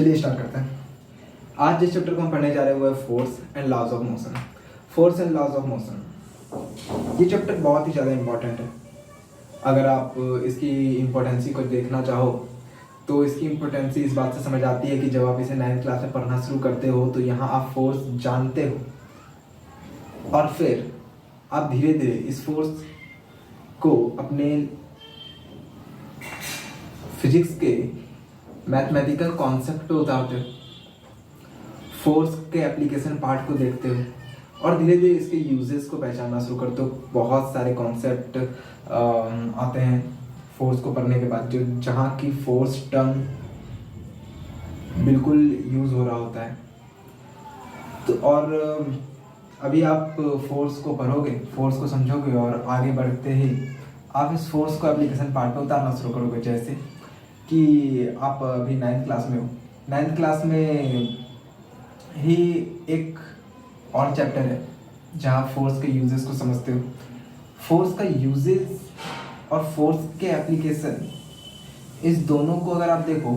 चलिए स्टार्ट करते हैं। आज जिस चैप्टर को हम पढ़ने जा रहे हैं वो है force and laws of motion. Force and laws of motion, ये चैप्टर बहुत ही ज़्यादा इम्पोर्टेंट है। अगर आप इसकी इम्पोर्टेंसी को देखना चाहो तो इसकी इम्पोर्टेंसी इस बात से समझ आती है कि जब आप इसे 9th क्लास में पढ़ना शुरू करते हो तो यहाँ आप फोर्स जानते हो और फिर आप धीरे धीरे इस फोर्स को अपने फिजिक्स के मैथमेटिकल कॉन्सेप्ट पे उतारते हो, फोर्स के एप्लीकेशन पार्ट को देखते हो और धीरे धीरे इसके यूजेस को पहचानना शुरू करते हो। बहुत सारे कॉन्सेप्ट आते हैं फोर्स को पढ़ने के बाद, जो जहाँ की फोर्स टर्म बिल्कुल यूज़ हो रहा होता है। तो और अभी आप फोर्स को पढ़ोगे, फोर्स को समझोगे और आगे बढ़ते ही आप इस फोर्स को एप्लीकेशन पार्ट पे उतारना शुरू करोगे। जैसे कि आप अभी 9th क्लास में हो, 9th क्लास में ही एक और चैप्टर है जहाँ फोर्स के यूजेस को समझते हो। फोर्स का यूजेस और फोर्स के एप्लीकेशन, इस दोनों को अगर आप देखो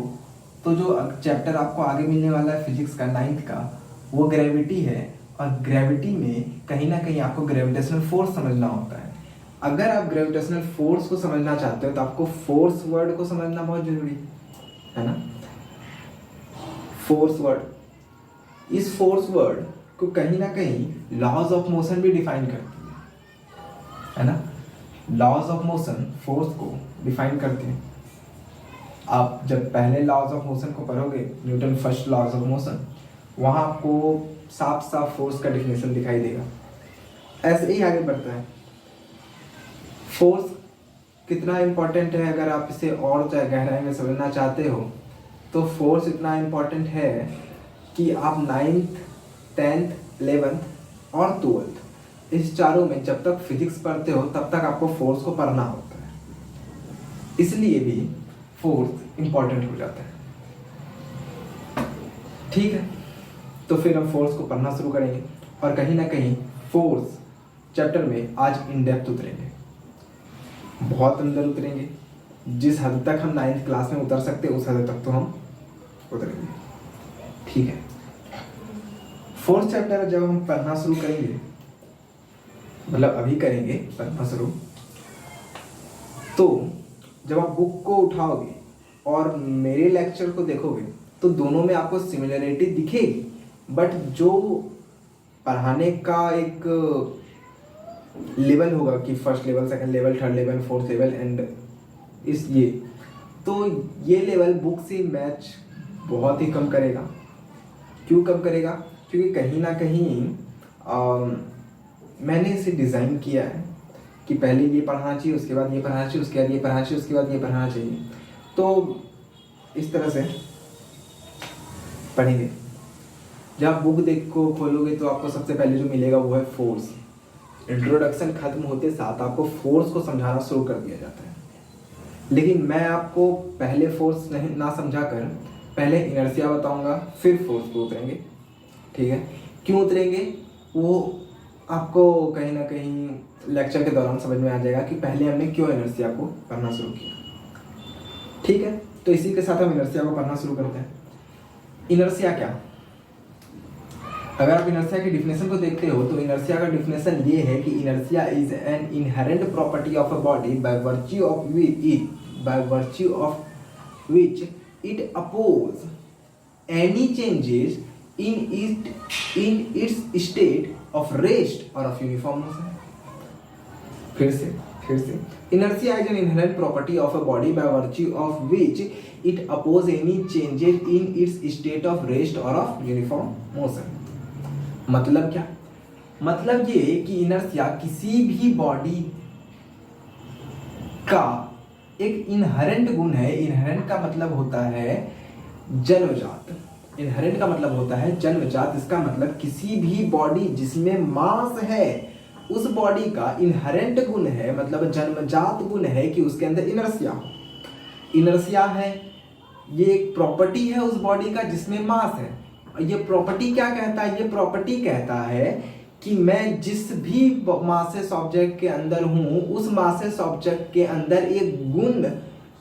तो जो चैप्टर आपको आगे मिलने वाला है फिजिक्स का 9th का, वो ग्रेविटी है। और ग्रेविटी में कहीं ना कहीं आपको ग्रेविटेशनल फोर्स समझना होता है। अगर आप ग्रेविटेशनल फोर्स को समझना चाहते हो तो आपको फोर्स वर्ड को समझना बहुत जरूरी है ना। फोर्स वर्ड, इस फोर्स वर्ड को कहीं ना कहीं लॉज ऑफ मोशन भी डिफाइन करती है ना। लॉज ऑफ मोशन फोर्स को डिफाइन करती है। आप जब पहले लॉज ऑफ मोशन को पढ़ोगे, Newton first laws of motion, वहाँ आपको साफ साफ फोर्स का डिफिनेशन दिखाई देगा। ऐसे ही आगे बढ़ता है। फोर्स कितना इम्पोर्टेंट है, अगर आप इसे और गहराई में समझना चाहते हो तो फोर्स इतना इम्पोर्टेंट है कि आप 9th, 10th, 11th और 12th, इस चारों में जब तक फिजिक्स पढ़ते हो तब तक आपको फोर्स को पढ़ना होता है। इसलिए भी फोर्स इम्पोर्टेंट हो जाता है। ठीक है, तो फिर हम फोर्स को पढ़ना शुरू करेंगे और कहीं ना कहीं फोर्स चैप्टर में आज इन डेप्थ उतरेंगे, बहुत अंदर उतरेंगे। जिस हद तक हम 9th क्लास में उतर सकते हैं उस हद तक तो हम उतरेंगे। ठीक है, फोर्थ चैप्टर जब हम पढ़ना शुरू करेंगे, मतलब अभी करेंगे पढ़ना शुरू, तो जब आप बुक को उठाओगे और मेरे लेक्चर को देखोगे तो दोनों में आपको सिमिलरिटी दिखेगी, बट जो पढ़ाने का एक लेवल होगा कि first level, second level, third level, fourth level and इस तो ये लेवल बुक से मैच बहुत ही कम करेगा। क्यों कम करेगा? क्योंकि कहीं ना कहीं मैंने इसे डिज़ाइन किया है कि पहले ये पढ़ना चाहिए, उसके बाद ये पढ़ना चाहिए, उसके बाद ये पढ़ना चाहिए, उसके बाद ये पढ़ना चाहिए। तो इस तरह से पढ़ेंगे। जब आप बुक देख को खोलोगे तो आपको सबसे पहले जो मिलेगा वो है फोर्स। इंट्रोडक्शन खत्म होते साथ आपको फोर्स को समझाना शुरू कर दिया जाता है, लेकिन मैं आपको पहले फोर्स नहीं ना समझा कर पहले इनर्शिया बताऊंगा, फिर फोर्स को उतरेंगे। ठीक है, क्यों उतरेंगे वो आपको कहीं ना कहीं लेक्चर के दौरान समझ में आ जाएगा कि पहले हमने क्यों इनर्शिया को पढ़ना शुरू किया। ठीक है, तो इसी के साथ हम इनर्शिया को पढ़ना शुरू करते हैं। इनर्शिया क्या? अगर आप इनर्शिया की डिफिनेशन को देखते हो तो इनर्शिया का डिफिनेशन ये है कि inertia is an inherent property of a body by virtue of which it oppose any changes in its state of rest और ऑफ यूनिफॉर्म मोशन। फिर से inertia is an inherent property of a body by virtue of which it oppose any changes in its state of rest और of uniform motion. मतलब क्या? मतलब ये कि inertia किसी भी बॉडी का एक इनहेरेंट गुण है। इनहेरेंट का मतलब होता है जन्मजात। इनहेरेंट का मतलब होता है जन्मजात। इसका मतलब किसी भी बॉडी जिसमें मास है उस बॉडी का इनहेरेंट गुण है, मतलब जन्मजात गुण है कि उसके अंदर इनर्शिया हो। इनर्शिया है, ये एक प्रॉपर्टी है उस बॉडी का जिसमें मास है। ये प्रॉपर्टी क्या कहता है? ये प्रॉपर्टी कहता है कि मैं जिस भी मासेस ऑब्जेक्ट के अंदर हूं उस मासेस ऑब्जेक्ट के अंदर एक गुण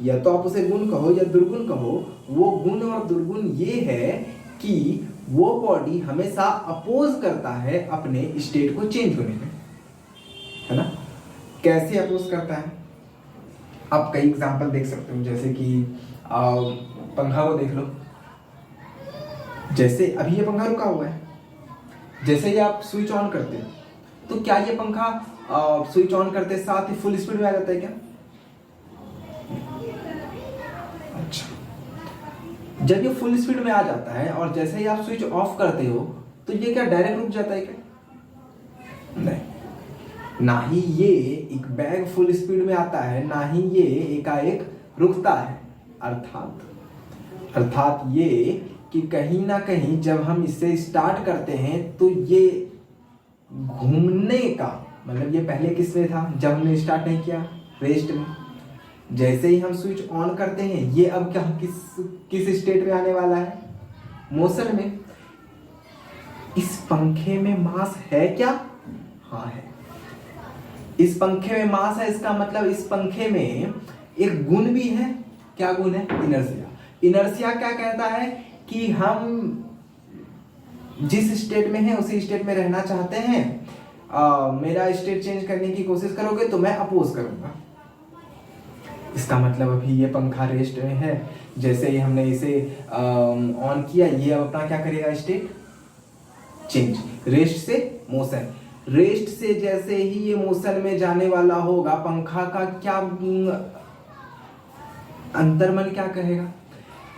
या तो आप उसे गुण कहो या दुर्गुण कहो, वो गुण और दुर्गुण ये है कि वो बॉडी हमेशा अपोज करता है अपने स्टेट को चेंज होने में, है ना। कैसे अपोज करता है, आप कई एग्जांपल देख सकते हो, जैसे कि पंखा को देख लो। जैसे अभी ये पंखा रुका हुआ है, जैसे ही आप स्विच ऑन करते हो तो क्या ये पंखा स्विच ऑन करते साथ ही फुल स्पीड में आ जाता है क्या? अच्छा, जब ये फुल स्पीड में आ जाता है और जैसे ही आप स्विच ऑफ करते हो तो ये क्या डायरेक्ट रुक जाता है क्या? नहीं, ना ही ये एक बैग फुल स्पीड में आता है, ना ही ये एकाएक रुकता है। अर्थात ये कि कहीं ना कहीं जब हम इसे स्टार्ट करते हैं तो ये घूमने का मतलब, ये पहले किस में था जब हमने स्टार्ट नहीं किया? रेस्ट में। जैसे ही हम स्विच ऑन करते हैं ये अब क्या किस स्टेट में आने वाला है? मोशन में। इस पंखे में मास है क्या? हाँ है। इस पंखे में मास है, इसका मतलब इस पंखे में एक गुण भी है। क्या गुण है? इनर्शिया। इनर्शिया क्या कहता है कि हम जिस स्टेट में हैं उसी स्टेट में रहना चाहते हैं। मेरा स्टेट चेंज करने की कोशिश करोगे तो मैं अपोज करूंगा। इसका मतलब अभी ये पंखा रेस्ट में है, जैसे ही हमने इसे ऑन किया ये अब अपना क्या करेगा? State change. रेस्ट से मोशन, रेस्ट से जैसे ही ये मोशन में जाने वाला होगा, पंखा का क्या अंतर्मन क्या कहेगा?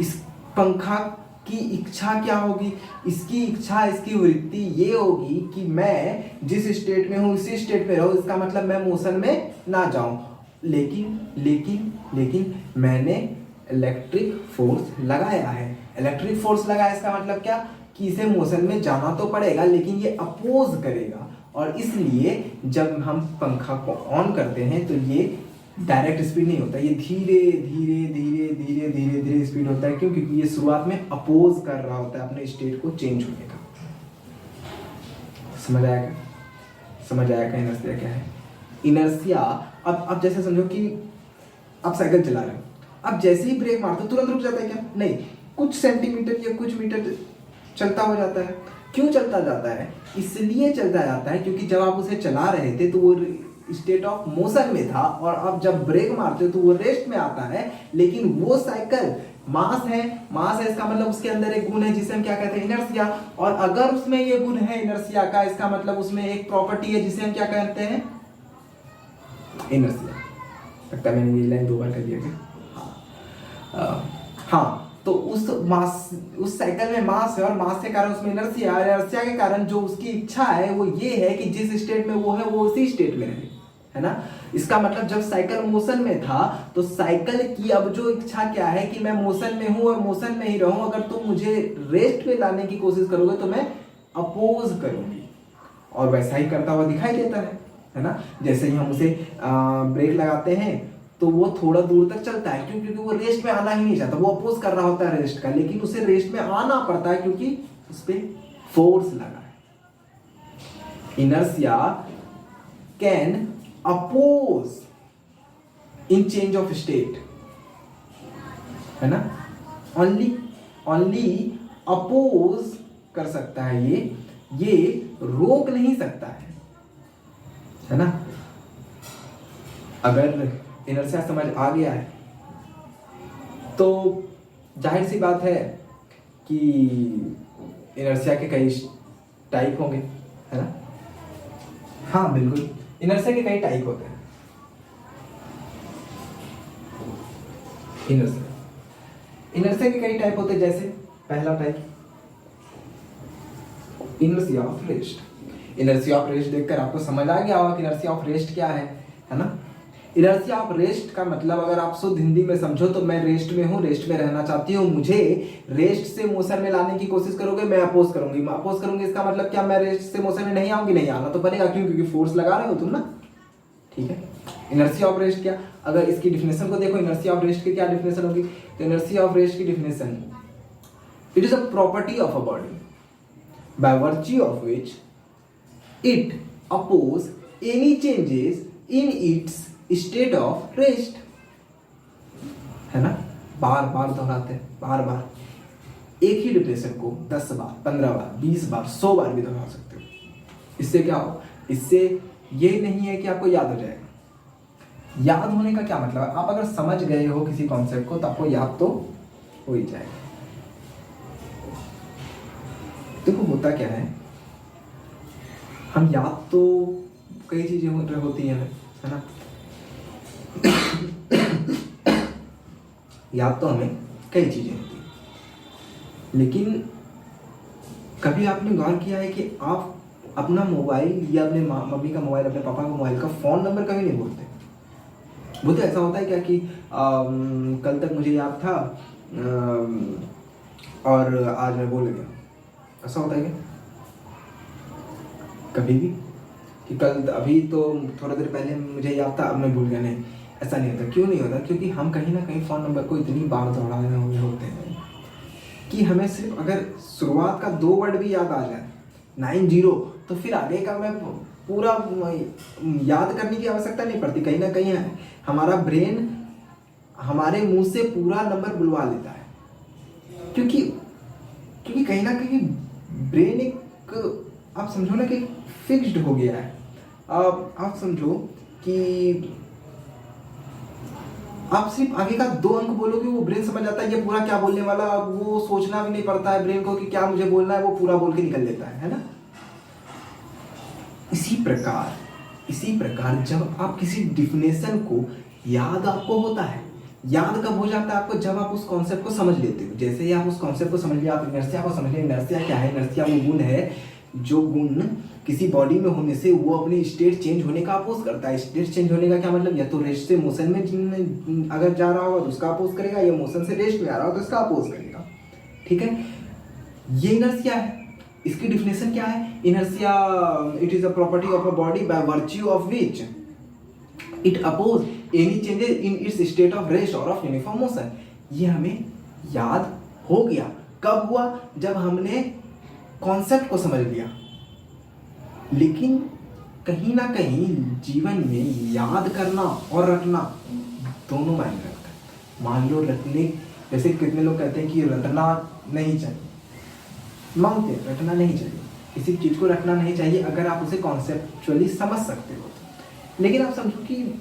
इस पंखा की इच्छा क्या होगी? इसकी इच्छा, इसकी वृत्ति ये होगी कि मैं जिस स्टेट में हूं उसी स्टेट में रहूं। इसका मतलब मैं मोशन में ना जाऊं। लेकिन मैंने इलेक्ट्रिक फोर्स लगाया है। इलेक्ट्रिक फोर्स लगाया, इसका मतलब क्या कि इसे मोशन में जाना तो पड़ेगा, लेकिन ये अपोज करेगा। और इसलिए जब हम पंखा को ऑन करते हैं तो ये डायरेक्ट स्पीड नहीं होता, ये धीरे धीरे धीरे धीरे धीरे धीरे स्पीड होता है। क्यों? क्योंकि ये शुरुआत में अपोज कर रहा होता है अपने स्टेट को चेंज होने का। समझ आएगा इनर्शिया क्या है? इनर्शिया, अब जैसे समझो कि आप साइकिल चला रहे हो, अब जैसे ही ब्रेक मारते हो तुरंत रुक जाता है क्या? नहीं, कुछ सेंटीमीटर या कुछ मीटर चलता हो जाता है। क्यों चलता जाता है? इसलिए चलता जाता है क्योंकि जब आप उसे चला रहे थे तो वो स्टेट ऑफ मोशन में था, और अब जब ब्रेक मारते हो तो वो रेस्ट में आता है। लेकिन वो साइकिल मास है, इसका मतलब उसके अंदर एक गुण है जिसे हम क्या कहते हैं? इनर्शिया। और अगर उसमें ये गुण है इनर्शिया का, इसका मतलब उसमें एक प्रॉपर्टी है जिसे हम क्या कहते हैं? इनर्शिया। लगता है मैंने ये लाइन 2 बार कर दिया क्या? हाँ, तो उस साइकिल में मास है और मास के कारण उसमें इनर्शिया है। इनर्शिया के कारण जो उसकी इच्छा है वो ये है कि जिस स्टेट में वो है वो उसी स्टेट में रहे, है ना। इसका मतलब जब साइकिल मोशन में था तो साइकिल की अब जो इच्छा क्या है कि मैं मोशन में हूं और मोशन में ही रहूं। अगर तुम मुझे रेस्ट पे लाने की कोशिश करोगे तो मैं अपोज करूंगी, और वैसा ही करता हुआ दिखाई देता है ना। जैसे ही हम उसे ब्रेक लगाते हैं तो वो थोड़ा दूर तक चलता है। क्यों? क्योंकि वो रेस्ट में आना ही नहीं चाहता, वो अपोज कर रहा होता है रेस्ट का, लेकिन उसे रेस्ट में आना पड़ता है क्योंकि उस पर फोर्स लगा है। Inertia can oppose in change of state, है ना। ओनली अपोज कर सकता है, ये रोक नहीं सकता है ना। अगर इनर्शिया समझ आ गया है तो जाहिर सी बात है कि इनर्शिया के कई टाइप होंगे, है ना। हाँ बिल्कुल, इनर्शिया के कई टाइप होते हैं। इनर्शिया के कई टाइप होते हैं। जैसे पहला type inertia of rest. Inertia of rest देखकर आपको समझ आ गया होगा कि इनर्शिया ऑफ रेस्ट क्या है ना। इनर्शिया ऑफ रेस्ट का मतलब अगर आप शुद्ध हिंदी में समझो तो मैं रेस्ट में हूँ, रेस्ट में रहना चाहती हूँ, मुझे रेस्ट से मोशन में लाने की कोशिश करोगे, मैं अपोज करूंगी। इसका मतलब क्या? मैं रेस्ट से मोशन में नहीं आऊंगी, नहीं आना तो पड़ेगा। क्यों? क्योंकि फोर्स लगा रहे हो तुम ना, ठीक है। इनर्शिया ऑफ रेस्ट क्या? अगर इसकी डिफिनेशन को देखो, इनर्शिया ऑफ रेस्ट की क्या डिफिनेशन होगी? तो इनर्शिया ऑफ रेस्ट की definition, it is a property of a body by virtue of which it oppose any changes in its state of rest. है ना, बार बार दोहराते हैं, बार बार एक ही डिप्रेशन को 10 बार, 15 बार, 20 बार, 100 बार भी दोहरा सकते हो। इससे क्या हो, इससे ये नहीं है कि आपको याद हो जाएगा। याद होने का क्या मतलब है, आप अगर समझ गए हो किसी कॉन्सेप्ट को तो आपको याद तो हो ही जाएगा। देखो होता क्या है, हम याद तो कई चीजें होती हैं, है ना। याद तो हमें कई चीजें होती हैं, लेकिन कभी आपने गौर किया है कि आप अपना मोबाइल या अपने मम्मी का मोबाइल, अपने पापा का मोबाइल का फ़ोन नंबर कभी नहीं बोलते? बोलते ऐसा होता है क्या कि कल तक मुझे याद था और आज मैं भूल गया, ऐसा होता है क्या कभी भी? कि कल, अभी तो थोड़ा देर पहले मुझे याद था, अब मैं भूल गया? नहीं, ऐसा नहीं होता। क्यों नहीं होता? क्योंकि हम कहीं ना कहीं फ़ोन नंबर को इतनी बार दोहराए हुए होते हैं कि हमें सिर्फ अगर शुरुआत का 2 वर्ड भी याद आ जाए, 90, तो फिर आगे का मैं पूरा याद करने की आवश्यकता नहीं पड़ती। कहीं ना कहीं हमारा ब्रेन हमारे मुंह से पूरा नंबर बुलवा लेता है, क्योंकि क्योंकि कहीं ना कहीं ब्रेन एक, आप समझो ना कि फिक्स्ड हो गया है। आप समझो कि आप सिर्फ आगे का 2 अंक बोलोगे, वो ब्रेन समझ जाता है ये पूरा क्या बोलने वाला, वो सोचना भी नहीं पड़ता है ब्रेन को कि क्या मुझे बोलना है, वो पूरा बोल के निकल लेता है ना। इसी प्रकार जब आप किसी डिफिनेशन को याद आपको होता है, याद कब हो जाता है आपको? जब आप उस कॉन्सेप्ट को समझ लेते हो। जैसे ही आप उस कॉन्सेप्ट को समझ लिया, आप इनर्शिया को समझ लिया। इनर्शिया क्या है? इनर्शिया वो गुण है, जो गुण किसी बॉडी में होने से वो अपनी स्टेट चेंज होने का अपोज करता है। स्टेट चेंज होने का क्या मतलब? या तो रेस्ट से मोशन में अगर जा रहा होगा तो उसका अपोज करेगा, या मोशन से रेस्ट में आ रहा हो तो इसका अपोज करेगा। ठीक है, ये इनर्शिया है। इसकी डिफिनेशन क्या है? Inertia, it is a property of a body by virtue of which it oppose any changes in its state of rest और ऑफ यूनिफॉर्म मोशन। ये हमें याद हो गया। कब हुआ? जब हमने कॉन्सेप्ट को समझ लिया। लेकिन कहीं ना कहीं जीवन में याद करना और रटना दोनों मायने रखता है। मान लो रटने, जैसे कितने लोग कहते हैं कि रटना नहीं चाहिए, मानते हैं रटना नहीं चाहिए, किसी चीज को रटना नहीं चाहिए अगर आप उसे कॉन्सेप्चुअली समझ सकते हो। लेकिन आप समझो कि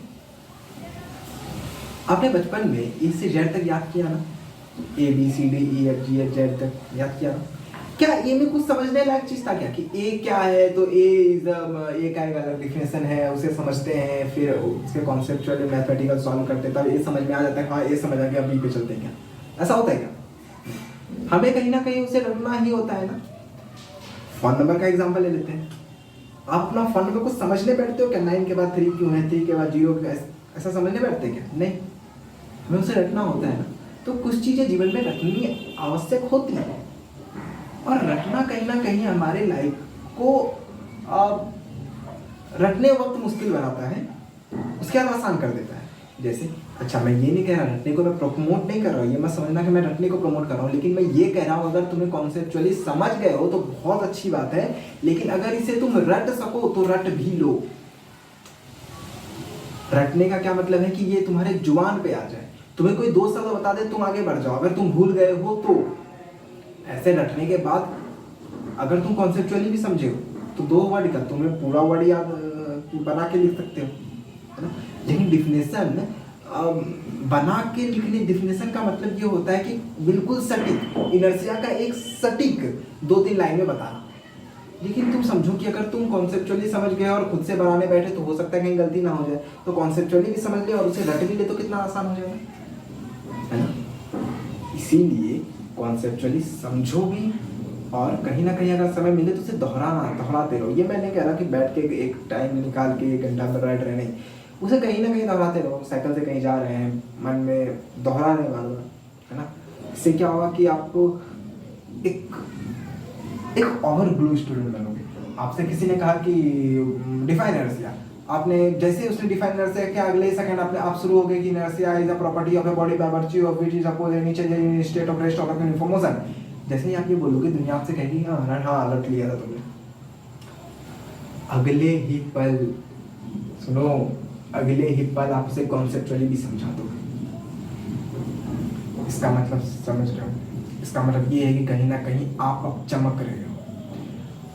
आपने बचपन में ए से जेड तक याद किया ना, ABCDEFGH जेड तक याद किया ना? क्या ए में कुछ समझने लायक चीज था क्या? कि ए क्या है? तो ए का एक अलग डिफिनेशन है, उसे समझते हैं, फिर उसके कॉन्सेप्चुअली मैथमेटिकल सॉल्व करते हैं, तब ए समझ में आ जाता है, हाँ ए समझ आ गया, बी पे चलते हैं। क्या ऐसा होता है क्या? हमें कहीं ना कहीं उसे रटना ही होता है ना। फोन नंबर का एग्जांपल ले लेते हैं। आप अपना फोन नंबर को समझने बैठते हो क्या? 9 के बाद 3 क्यों है, 3 के बाद 0 क्यों, ऐसा समझने बैठते हैं क्या? नहीं, हमें उसे रटना होता है ना। तो कुछ चीजें जीवन में रटनी आवश्यक होती है, और रटना कहीं ना कहीं हमारे लाइफ को रटने वक्त मुश्किल बनाता है, उसके बाद आसान कर देता है। जैसे, अच्छा मैं ये नहीं कह रहा रटने को मैं प्रमोट नहीं कर रहा हूँ, ये मैं समझना कि मैं रटने को प्रमोट कर रहा हूँ, लेकिन मैं ये कह रहा हूँ अगर तुम्हें कॉन्सेप्चुअली समझ गए हो तो बहुत अच्छी बात है, लेकिन अगर इसे तुम रट सको तो रट भी लो। रटने का क्या मतलब है? कि ये तुम्हारे जुबान पे आ जाए, तुम्हें कोई 2 शब्द बता दे, तुम आगे बढ़ जाओ। अगर तुम भूल गए हो तो ऐसे रटने के बाद अगर तुम कॉन्सेप्चुअली भी समझे हो तो 2 वर्ड का तुम्हें पूरा वर्ड याद बना के लिख सकते हो, है ना। लेकिन डिफिनेशन बना के लिखने, डिफिनेशन का मतलब ये होता है कि बिल्कुल सटीक, इनर्शिया का एक सटीक 2-3 लाइन में बताना। लेकिन तुम समझो कि अगर तुम कॉन्सेप्चुअली समझ गए और खुद से बनाने बैठे तो हो सकता है कहीं गलती ना हो जाए, तो कॉन्सेप्चुअली भी समझ ले और उसे रट भी ले तो कितना आसान हो जाएगा, है ना। इसीलिए कॉन्सेप्चुअली समझो भी, और कहीं ना कहीं अगर समय मिले तो उसे दोहराते रहो। ये मैं नहीं कह रहा कि बैठ के एक टाइम निकाल के 1 घंटा पर रट रहे, नहीं, उसे कहीं ना कहीं दोहराते रहो। साइकिल से कहीं जा रहे हैं, मन में दोहरा रहे बार बार, है ना। इससे क्या होगा कि आपको एक और ग्लू स्टूडेंट बनोगे। आपसे किसी ने कहा कि डिफाइन इनर्शिया, आपने जैसे उसने डिफाइन इनर्शिया किया, अगले सेकंड आप शुरू हो गए कि inertia is a property of a body by virtue of which is oppose any change in state of rest of uniform motion. जैसे ही आप ये बोलोगे, दुनिया आपसे कहेगी हाँ रट लिया था तुमने। अगले ही पल, सुनो, अगले ही पल आप उसे कॉन्सेप्चुअली भी समझा दो। इसका मतलब समझ रहे हो, इसका मतलब ये है कि कहीं ना कहीं आप अब चमक रहे हो।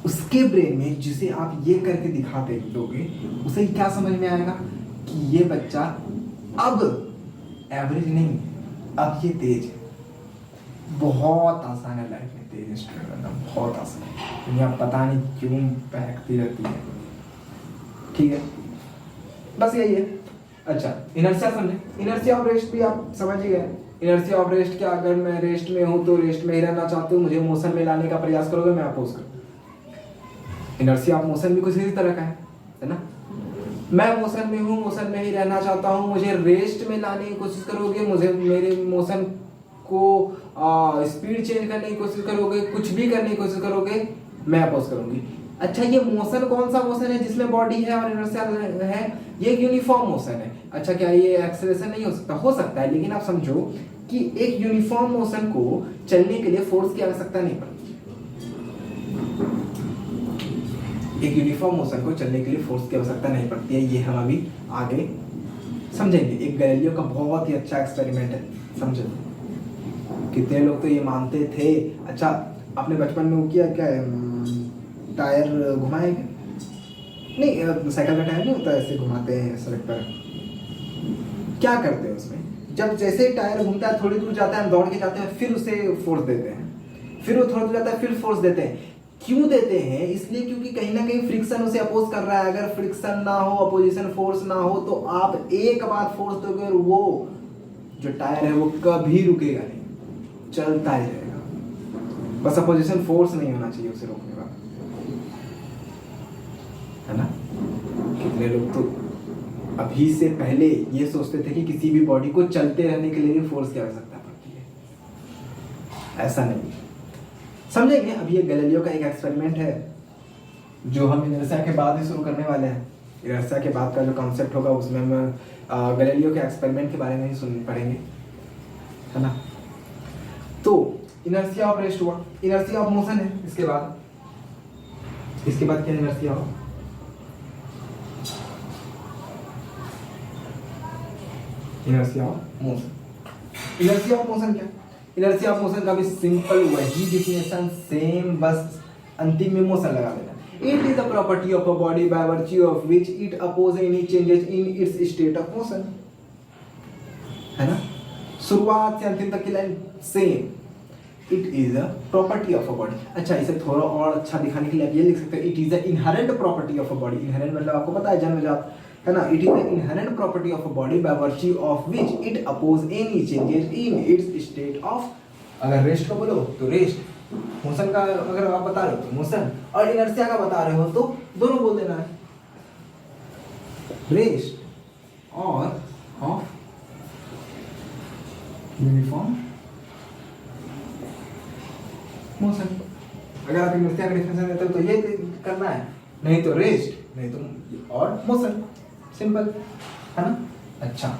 उसके ब्रेन में जिसे आप ये करके दिखाते दोगे, उसे क्या समझ में आएगा कि ये बच्चा अब एवरेज नहीं, अब ये तेज है। बहुत आसान है लाइफ में तेज स्टूडेंट बनना, बहुत आसान है। दुनिया पता नहीं क्यों बहकती रहती है, ठीक है, बस यही है। अच्छा, इनर्शिया समझे, इनर्शिया ऑफ रेस्ट भी आप समझ ही गए। इनर्शिया ऑफ रेस्ट क्या, अगर मैं रेस्ट में हूं तो रेस्ट में ही रहना चाहते हो, मुझे मोशन में लाने का प्रयास करोगे, मैं अपोज करूँ। इनर्शिया ऑफ मोशन भी कुछ इसी तरह का है ना। मैं मोशन में हूँ, मोशन में ही रहना चाहता हूँ, मुझे रेस्ट में लाने की कोशिश करोगे, मुझे मेरे मोशन को स्पीड चेंज करने की कोशिश करोगे, कुछ भी करने की कोशिश करोगे, मैं अपोज करूंगी। अच्छा, ये मोशन कौन सा मोशन है जिसमें बॉडी है और इनर्शिया है? ये एक यूनिफॉर्म मोशन है। अच्छा, क्या ये एक्सेलरेशन नहीं हो सकता? हो सकता है, लेकिन आप समझो कि एक यूनिफॉर्म मोशन को चलने के लिए फोर्स की आवश्यकता नहीं पड़ती। एक यूनिफॉर्म मोशन को चलने के लिए फोर्स की आवश्यकता नहीं पड़ती है, ये हम अभी आगे समझेंगे। एक गैलीलियो का बहुत ही अच्छा एक्सपेरिमेंट है, समझे? कितने लोग तो ये मानते थे। अच्छा, आपने बचपन में वो किया क्या है, टायर घुमाए क्या? नहीं, साइकिल का टायर नहीं होता, ऐसे घुमाते हैं सड़क पर। क्या करते हैं उसमें, जब जैसे टायर घूमता है थोड़ी दूर जाता है, हम दौड़ के जाते हैं, फिर उसे फोर्स देते हैं, फिर वो थोड़ा दूर जाता है, फिर फोर्स देते हैं। क्यों देते हैं? इसलिए क्योंकि कहीं ना कहीं फ्रिक्शन उसे अपोज कर रहा है। अगर फ्रिक्शन ना हो, अपोजिशन फोर्स ना हो, तो आप एक बार फोर्स दोगे और वो जो टायर है वो कभी रुकेगा नहीं, चलता ही रहेगा। बस अपोजिशन फोर्स नहीं होना चाहिए उसे रोकने का, है ना। कितने लोग तो अभी से पहले ये सोचते थे कि किसी भी बॉडी को चलते रहने के लिए भी फोर्स की आवश्यकता पड़ती है। ऐसा नहीं, समझेंगे। अभी ये गैलीलियो का एक एक्सपेरिमेंट है जो हम इनर्शिया के बाद ही शुरू करने वाले हैं। इनर्शिया के बाद का जो कॉन्सेप्ट होगा उसमें हम गैलीलियो के एक्सपेरिमेंट के बारे में ही सुन पढ़ेंगे, है ना। तो इनर्शिया ऑफ रेस्ट हुआ, इनर्शिया ऑफ मोशन है। इसके बाद क्या इनर्शिया हो? Inertia of motion. Inertia of motion क्या? इनर्शिया ऑफ मोशन का भी सिंपल वही डिफिनेशन सेम, बस अंतिम में मोशन लगा देना। It is the property of a body by virtue of which it oppose any changes in its state of motion, है ना। शुरुआत से अंतिम तक की line same, it is a property of a body. अच्छा, इसे थोड़ा और अच्छा दिखाने के लिए आप ये लिख सकते हैं, it is the inherent property of a body. Inherent मतलब आपको पता है जन्मजात, है ना। It is the inherent property of a body by virtue of which it oppose any changes in its state of. अगर रेस्ट का बोलो तो रेस्ट, मोशन का अगर आप बता रहे हो तो मोशन, और इनर्शिया का बता रहे हो तो दोनों बोल देना है, रेस्ट और ऑफ यूनिफॉर्म मोशन। अगर आप इनर्शिया का डिफिनेशन देते हो तो ये करना है, नहीं तो रेस्ट, नहीं तो और मोशन, सिंपल, है ना। अच्छा,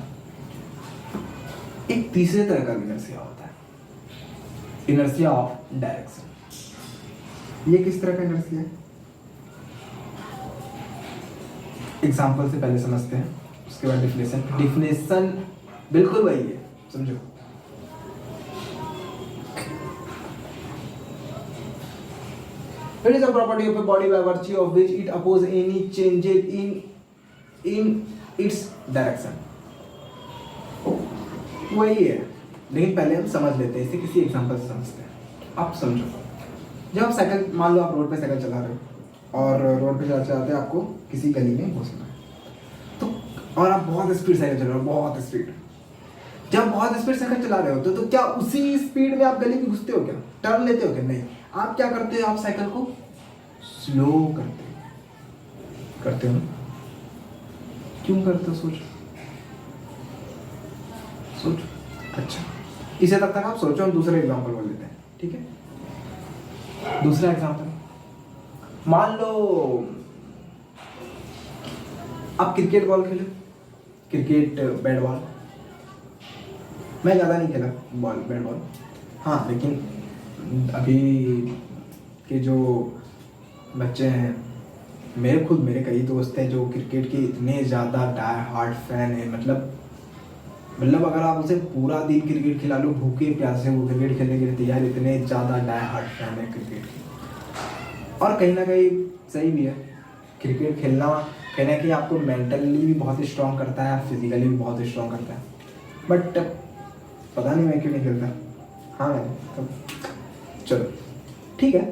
एक तीसरे तरह का इनर्शिया होता है, इनर्शिया ऑफ डायरेक्शन। ये किस तरह का इनर्शिया है? एग्जांपल से पहले समझते हैं, उसके बाद डिफिनेशन बिल्कुल वही है, समझो। It is a property of a body by virtue of which it opposes any changes in its direction. वही है, लेकिन पहले हम समझ लेते हैं, इसे किसी एग्जांपल से समझते हैं। आप समझो, जब आप साइकिल, मान लो आप रोड पे साइकिल चला रहे हो और रोड पे चलाते चलाते आपको किसी गली में घुसना है, तो और आप बहुत स्पीड साइकिल चला रहे हो, बहुत स्पीड। जब बहुत स्पीड साइकिल चला रहे होते हो तो क्या उसी स्पीड में आप गली में घुसते हो क्या? टर्न लेते हो क्या? नहीं। आप क्या करते हो? आप साइकिल को स्लो करते हो ना। क्यों करते हो? सोचो। अच्छा, इसे तब तक आप सोचो, हम दूसरा एग्जांपल बोल लेते हैं, ठीक है। दूसरा एग्जांपल, मान लो आप क्रिकेट बॉल खेलो, क्रिकेट बैट बॉल। मैं ज़्यादा नहीं खेला बैट बॉल, हाँ, लेकिन अभी के जो बच्चे हैं, मेरे कई दोस्त हैं जो क्रिकेट के इतने ज़्यादा डाई हार्ड फैन हैं, मतलब मतलब अगर आप उसे पूरा दिन क्रिकेट खिला लो, भूखे प्यासे वो क्रिकेट खेलने के लिए तैयार, इतने ज़्यादा डाई हार्ट फैन है क्रिकेट के। और कहीं ना कहीं सही भी है, क्रिकेट खेलना कहीं ना कहीं आपको मेंटली भी बहुत स्ट्रॉन्ग करता है, फिजिकली भी बहुत स्ट्रॉन्ग करता है। बट पता नहीं मैं क्यों नहीं खेलता। हाँ मैंने तो चलो ठीक है।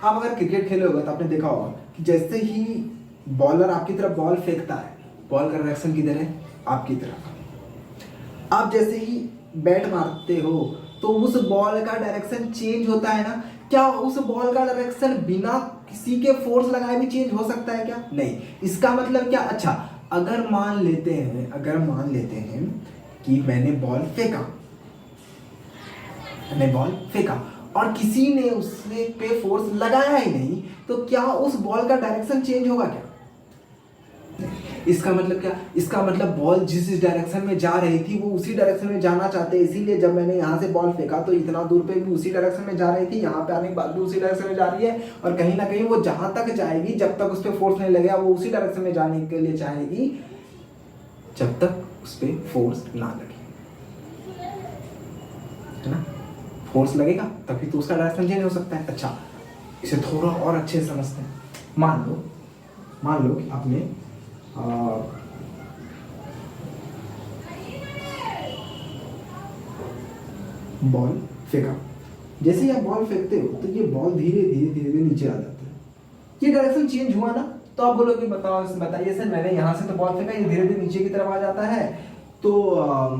आप अगर क्रिकेट खेले होगा तो आपने देखा होगा कि जैसे ही बॉलर आपकी तरफ बॉल फेंकता है, बॉल का डायरेक्शन किधर है? आपकी तरफ। आप जैसे ही बैट मारते हो तो उस बॉल का डायरेक्शन चेंज होता है ना। क्या उस बॉल का डायरेक्शन बिना किसी के फोर्स लगाए भी चेंज हो सकता है क्या? नहीं। इसका मतलब क्या? अच्छा, अगर मान लेते हैं कि मैंने बॉल फेंका और किसी ने उससे पे फोर्स लगाया ही नहीं, तो क्या उस बॉल का डायरेक्शन चेंज होगा क्या? इसका मतलब क्या? इसका मतलब बॉल जिस डायरेक्शन में जा रही थी वो उसी डायरेक्शन में जाना चाहते, इसीलिए जब मैंने यहाँ से बॉल फेंका तो इतना दूर पे भी उसी डायरेक्शन में जा रही थी, यहाँ पे आने के बाद भी उसी डायरेक्शन में जा रही है, और कहीं ना कहीं वो जहां तक जाएगी जब तक उस पर फोर्स नहीं लगेगा वो उसी डायरेक्शन में जाने के लिए चाहेगी जब तक उस पर फोर्स ना लगे, है ना? फोर्स लगेगा तभी तो उसका डायरेक्शन चेंज हो सकता है। अच्छा, इसे थोड़ा और अच्छे से समझते हैं। मान लो कि आपने बॉल फेंका। जैसे ही आप बॉल फेंकते हो तो ये बॉल धीरे धीरे नीचे आ जाता है। ये डायरेक्शन चेंज हुआ ना, तो आप बोलोगे बताइए सर, मैंने यहाँ से तो बॉल फेंका, ये धीरे धीरे नीचे की तरफ आ जाता है, तो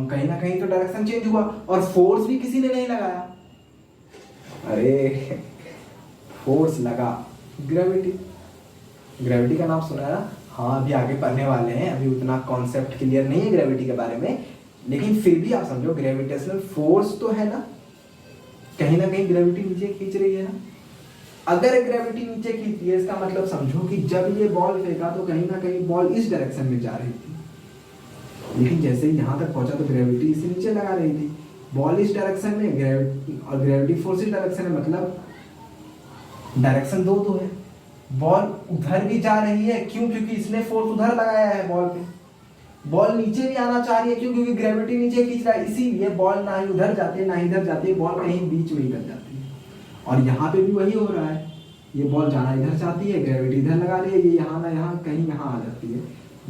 कहीं ना कहीं तो डायरेक्शन चेंज हुआ, और फोर्स भी किसी ने नहीं लगाया। अरे फोर्स लगा, ग्रेविटी का नाम सुना है ना? हाँ, अभी आगे पढ़ने वाले हैं, अभी उतना कॉन्सेप्ट क्लियर नहीं है ग्रेविटी के बारे में, लेकिन फिर भी आप समझो ग्रेविटेशनल फोर्स तो है ना, कहीं ना कहीं ग्रेविटी नीचे खींच रही है ना। अगर ग्रेविटी नीचे खींचती है, इसका मतलब समझो कि जब ये बॉल फेंका तो कहीं ना कहीं बॉल इस डायरेक्शन में जा रही थी, लेकिन जैसे ही यहाँ तक पहुंचा तो ग्रेविटी इसे नीचे लगा रही थी। बॉल इस डायरेक्शन में, ग्रेविटी फोर्स इस डायरेक्शन में, मतलब डायरेक्शन दो है। बॉल उधर भी जा रही है, क्यों? क्योंकि इसने फोर्स उधर लगाया है बॉल पे। बॉल नीचे भी आना चाह रही है, क्यों? क्योंकि ग्रेविटी नीचे खींच रहा है, इसीलिए बॉल ना ही उधर जाती है ना ही इधर जाती है, बॉल कहीं बीच में ही कर जाती है। और यहाँ पे भी वही हो रहा है, ये बॉल जाना इधर चाहती है, ग्रेविटी इधर लगा रही है, ये यहाँ ना यहाँ कहीं यहाँ आ जाती है।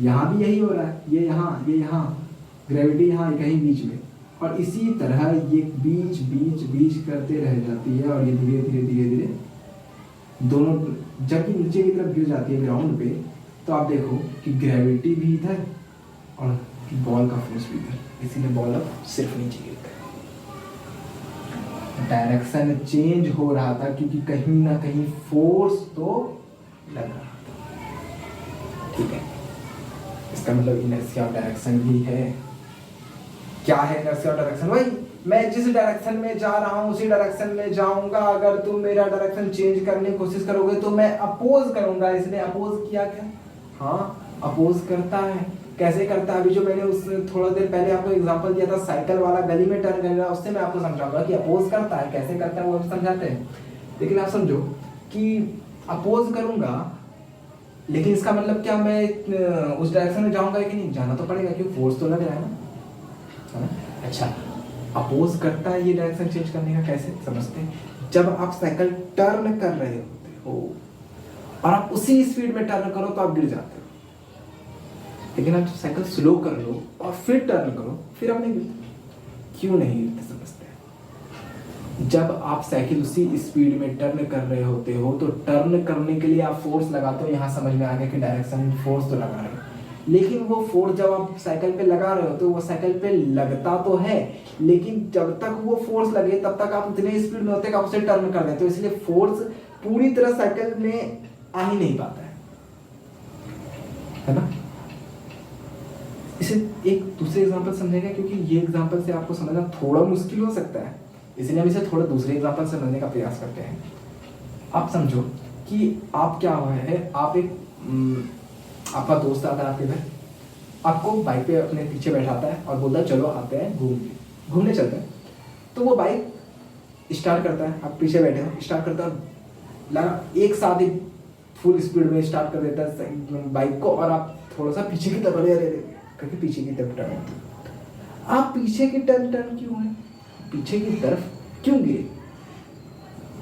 यहाँ भी यही हो रहा है, ये यहाँ ग्रेविटी यहाँ कहीं बीच में, और इसी तरह ये बीच करते रह जाती है, और ये धीरे दोनों जब ये नीचे की तरफ गिर जाती है ग्राउंड पे, तो आप देखो कि ग्रेविटी भी इधर और बॉल का फोर्स भी इधर, इसीलिए बॉल अब सिर्फ नीचे गिरता है। डायरेक्शन चेंज हो रहा था क्योंकि कहीं ना कहीं फोर्स तो लग रहा था। ठीक है, इसका मतलब इनर्शिया ऑफ डायरेक्शन भी है। क्या है इनर्शिया ऑफ डायरेक्शन? भाई मैं जिस डायरेक्शन में जा रहा हूं उसी डायरेक्शन में जाऊंगा, अगर तुम मेरा डायरेक्शन चेंज करने की कोशिश करोगे तो मैं अपोज करूंगा। इसने अपोज किया क्या? हाँ, अपोज करता है। कैसे करता है? अभी जो मैंने उस थोड़ा देर पहले आपको एग्जांपल दिया था साइकिल वाला, गली में टर्न करना, उससे मैं आपको समझाऊंगा कि अपोज करता है, कैसे करता है वो हम समझाते हैं। लेकिन आप समझो कि अपोज करूंगा, लेकिन इसका मतलब क्या मैं उस डायरेक्शन में जाऊंगा कि नहीं? जाना तो पड़ेगा, क्योंकि फोर्स तो लग रहा है ना। अच्छा, अपोज करता है ये डायरेक्शन चेंज करने का। कैसे समझते हैं? जब आप साइकिल टर्न कर रहे होते हो और आप उसी स्पीड में टर्न करो तो आप गिर जाते हो, लेकिन आप साइकिल स्लो कर लो और फिर टर्न करो, फिर आप नहीं गिरते। क्यों नहीं गिरते? समझते हैं, जब आप साइकिल उसी स्पीड में टर्न कर रहे होते हो तो टर्न करने के लिए आप फोर्स लगाते हो। यहाँ समझ में आ गया कि डायरेक्शन फोर्स तो लगा रहे हो, लेकिन वो फोर्स जब आप साइकिल पे लगा रहे हो तो वो साइकिल पे लगता तो है, लेकिन जब तक वो फोर्स लगे तब तक आप उतने स्पीड में होते हैं कि आप उसे टर्न कर देते हो, इसलिए फोर्स पूरी तरह साइकिल में आ ही नहीं पाता है ना। इसे एक दूसरे एग्जांपल समझेगा, क्योंकि ये एग्जांपल से आपको समझना थोड़ा मुश्किल हो सकता है, इसलिए हम इसे थोड़ा दूसरे एग्जांपल से समझने का प्रयास करते हैं। आप समझो कि आप क्या हुआ है, आप एक आपका दोस्त आता है आपके घर, आपको बाइक पे अपने पीछे बैठाता है और बोलता है चलो आते हैं घूमने चलते हैं। तो वो बाइक स्टार्ट करता है, आप पीछे बैठे हो, स्टार्ट करता है, लगा एक साथ ही फुल स्पीड में स्टार्ट कर देता है बाइक को, और आप थोड़ा सा पीछे की तरफ करके पीछे की तरफ टर्न। आप पीछे की तरफ टर्न क्यों है, पीछे की तरफ क्यों गिरे?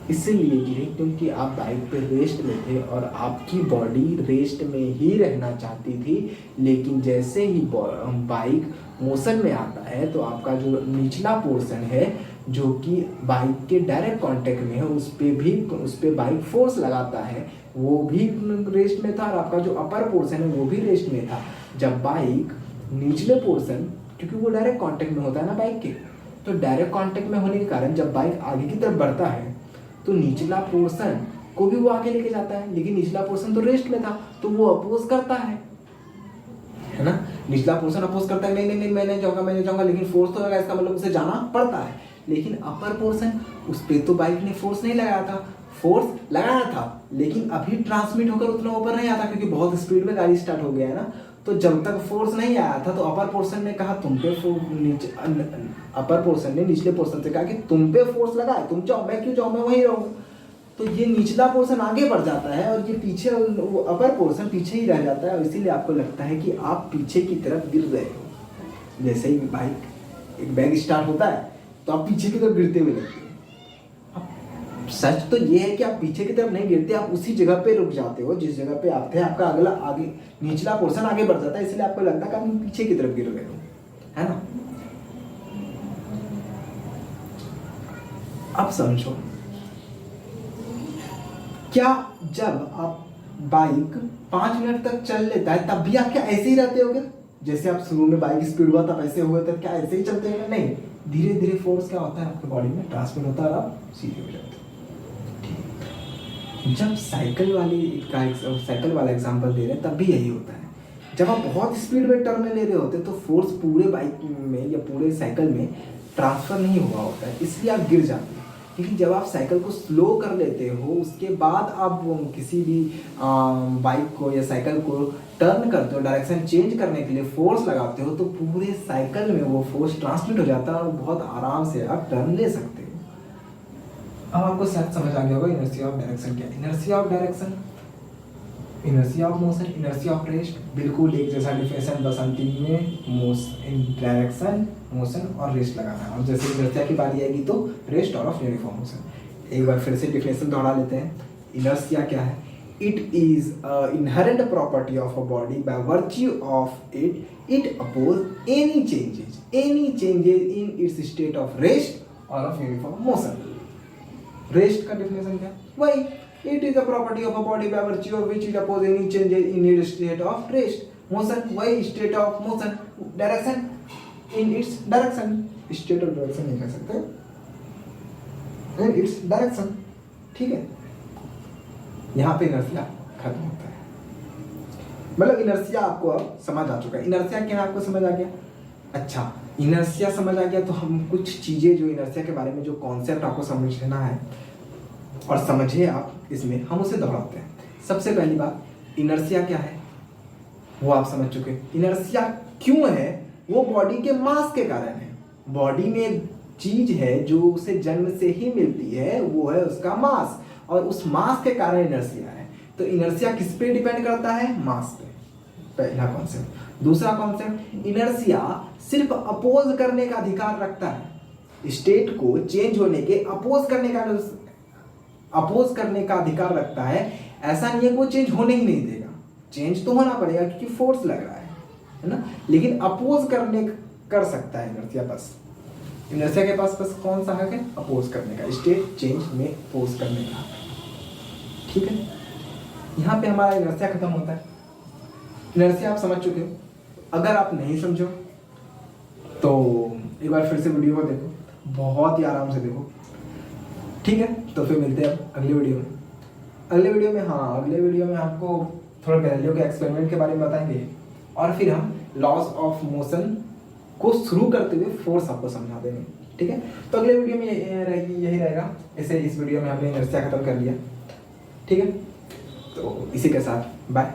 इसीलिए गिरे क्योंकि आप बाइक पे रेस्ट में थे और आपकी बॉडी रेस्ट में ही रहना चाहती थी, लेकिन जैसे ही बाइक मोशन में आता है तो आपका जो निचला पोर्शन है जो कि बाइक के डायरेक्ट कांटेक्ट में है उस पर बाइक फोर्स लगाता है, वो भी रेस्ट में था और आपका जो अपर पोर्शन है वो भी रेस्ट में था। जब बाइक निचले पोर्शन, क्योंकि वो डायरेक्ट कांटेक्ट में होता है ना बाइक के, तो डायरेक्ट कांटेक्ट में होने के कारण जब बाइक आगे की तरफ बढ़ता है तो निचला पोर्शन को भी वो आगे लेके जाता है, लेकिन निचला पोर्शन तो रेस्ट में था तो वो अपोज करता है ना। निचला पोर्शन अपोज करता है, नहीं मैं नहीं जाऊंगा, लेकिन फोर्स तो लगा, इसका मतलब उसे जाना पड़ता है। लेकिन अपर पोर्शन, उस पे तो बाइक ने फोर्स नहीं लगाया था, फोर्स लगाया था लेकिन अभी ट्रांसमिट होकर उतना ऊपर नहीं आता क्योंकि बहुत स्पीड में गाड़ी स्टार्ट हो गया है ना। तो जब तक फोर्स नहीं आया था तो अपर पोर्शन ने कहा तुम पे अपर पोर्शन ने निचले पोर्शन से कहा कि तुम पे फोर्स लगा है, तुम जाओ, मैं क्यों जाऊँ, मैं वहीं रहूँ। तो ये निचला पोर्शन आगे बढ़ जाता है और ये पीछे, वो अपर पोर्शन पीछे ही रह जाता है और इसीलिए आपको लगता है कि आप पीछे की तरफ गिर रहे हो। जैसे ही बाइक एक बैग स्टार्ट होता है तो आप पीछे की तरफ गिरते हुए लगते हैं। सच तो ये है कि आप पीछे की तरफ नहीं गिरते, आप उसी जगह पे रुक जाते हो जिस जगह पे आप थे। आपका अगला आगे निचला पोर्शन आगे बढ़ जाता है, इसलिए आपको लगता है कि आप पीछे की तरफ गिर रहे हो, है ना। अब समझो, क्या जब आप बाइक 5 मिनट तक चल लेता है तब भी आप क्या ऐसे ही रहते होगे? जैसे आप शुरू में बाइक स्पीड हुआ तब ऐसे हुए, तब क्या ऐसे ही चलते हैं? नहीं, धीरे धीरे फोर्स क्या होता है आपके बॉडी में ट्रांसफर होता है और आप सीधे हो जाते हो। जब साइकिल वाला एग्जांपल दे रहे हैं तब भी यही होता है। जब आप बहुत स्पीड में टर्न ले रहे होते हैं तो फोर्स पूरे बाइक में या पूरे साइकिल में ट्रांसफर नहीं हुआ होता है, इसलिए आप गिर जाते हैं। लेकिन जब आप साइकिल को स्लो कर लेते हो उसके बाद आप किसी भी बाइक को या साइकिल को टर्न करते हो, डायरेक्शन चेंज करने के लिए फोर्स लगाते हो, तो पूरे साइकिल में वो फोर्स ट्रांसमिट हो जाता है और बहुत आराम से आप टर्न ले सकते हो। अब आपको शायद समझ आ गया होगा इनर्शिया ऑफ डायरेक्शन क्या है। Inertia of direction, inertia of motion, inertia of rest, बिल्कुल एक जैसा डिफिनेशन, बस अंतिम में डायरेक्शन, मोशन और रेस्ट लगाना है। और जैसे इनर्शिया की बारी आएगी तो रेस्ट और ऑफ यूनिफॉर्म मोशन। एक बार फिर से डिफिनेशन दोहरा लेते हैं। इनर्शिया क्या है? It is inherent property of a body by virtue of it oppose any changes in its state of rest और ऑफ यूनिफॉर्म मोशन। रेस्ट का डिफिनेशन क्या? वही, it is a property of a body by virtue of which it oppose any changes in its state of rest. Motion, वही state of motion. Direction, in its direction. State of direction नहीं कह सकते, इन its direction. ठीक है, यहाँ पे inertia खत्म होता है। मतलब इनर्शिया आपको अब समझ आ चुका है। इनर्शिया क्या आपको समझ आ गया? अच्छा, इनर्शिया समझ आ गया तो हम कुछ चीज़ें जो इनर्शिया के बारे में जो कॉन्सेप्ट आपको समझना है और समझे आप इसमें, हम उसे दोहराते हैं। सबसे पहली बात, इनर्शिया क्या है वो आप समझ चुके। इनर्शिया क्यों है? वो बॉडी के मास के कारण है। बॉडी में चीज है जो उसे जन्म से ही मिलती है, वो है उसका मास, और उस मास के कारण इनर्शिया है। तो इनर्शिया किस पे डिपेंड करता है? मास पे। पहला कॉन्सेप्ट। दूसरा कॉन्सेप्ट, इनर्शिया सिर्फ अपोज करने का अधिकार रखता है। स्टेट को चेंज होने के अपोज करने का अधिकार रखता है। ऐसा नहीं है कि वो चेंज होने ही नहीं देगा, चेंज तो होना पड़ेगा क्योंकि फोर्स लग रहा है ना, लेकिन अपोज कर सकता है इनर्शिया। बस इनर्शिया के पास बस कौन सा हक है? अपोज करने का, स्टेट चेंज में अपोज करने का। ठीक है, यहाँ पे हमारा इनर्शिया खत्म होता है। इनर्शिया आप समझ चुके हो। अगर आप नहीं समझो तो एक बार फिर से वीडियो को देखो, बहुत ही आराम से देखो। ठीक है, तो फिर मिलते हैं अगले वीडियो में। अगले वीडियो में आपको थोड़ा गैलीलियो के एक्सपेरिमेंट के बारे में बताएंगे और फिर हम लॉज ऑफ मोशन को शुरू करते हुए फोर्स आपको समझा देंगे। ठीक है, तो अगले वीडियो में यही रहेगा। इसे इस वीडियो में हमने इनर्शिया खत्म कर लिया। ठीक है, तो इसी के साथ बाय।